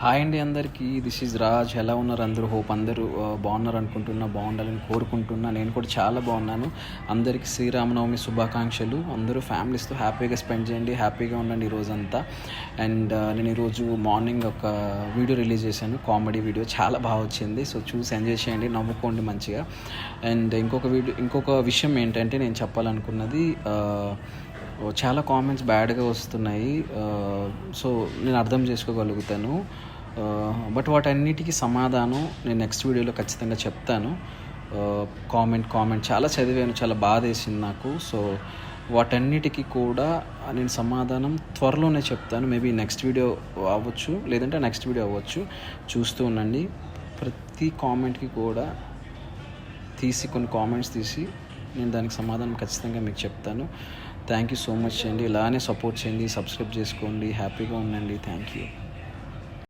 Hi అండి అందరికీ. This is Raj. ఎలా ఉన్నారు అందరూ? హోప్ అందరూ బాగున్నారు అనుకుంటున్నా, బాగుండాలని కోరుకుంటున్నా. నేను కూడా చాలా బాగున్నాను. అందరికీ శ్రీరామనవమి శుభాకాంక్షలు. అందరూ ఫ్యామిలీస్తో హ్యాపీగా స్పెండ్ చేయండి, హ్యాపీగా ఉండండి ఈ రోజంతా. అండ్ నేను ఈరోజు మార్నింగ్ ఒక వీడియో రిలీజ్ చేశాను, కామెడీ వీడియో. చాలా బాగా వచ్చింది. సో చూసి ఎంజాయ్ చేయండి, నవ్వుకోండి మంచిగా. అండ్ ఇంకొక విషయం ఏంటంటే నేను చెప్పాలనుకున్నది, చాలా కామెంట్స్ బ్యాడ్గా వస్తున్నాయి. సో నేను అర్థం చేసుకోగలుగుతాను. బట్ వాటన్నిటికీ సమాధానం నేను నెక్స్ట్ వీడియోలో ఖచ్చితంగా చెప్తాను. కామెంట్ చాలా చదివాను, చాలా బాధ వేసింది నాకు. సో వాటన్నిటికీ కూడా నేను సమాధానం త్వరలోనే చెప్తాను. మేబీ నెక్స్ట్ వీడియో అవ్వచ్చు, లేదంటే నెక్స్ట్ వీడియో అవ్వచ్చు. చూస్తూ ఉండండి. ప్రతి కామెంట్కి కూడా కొన్ని కామెంట్స్ తీసి నేను దానికి సమాధానం ఖచ్చితంగా మీకు చెప్తాను. థ్యాంక్ యూ సో మచ్ అండి. ఇలానే సపోర్ట్ చేయండి, సబ్స్క్రైబ్ చేసుకోండి, హ్యాపీగా ఉండండి. Thank you.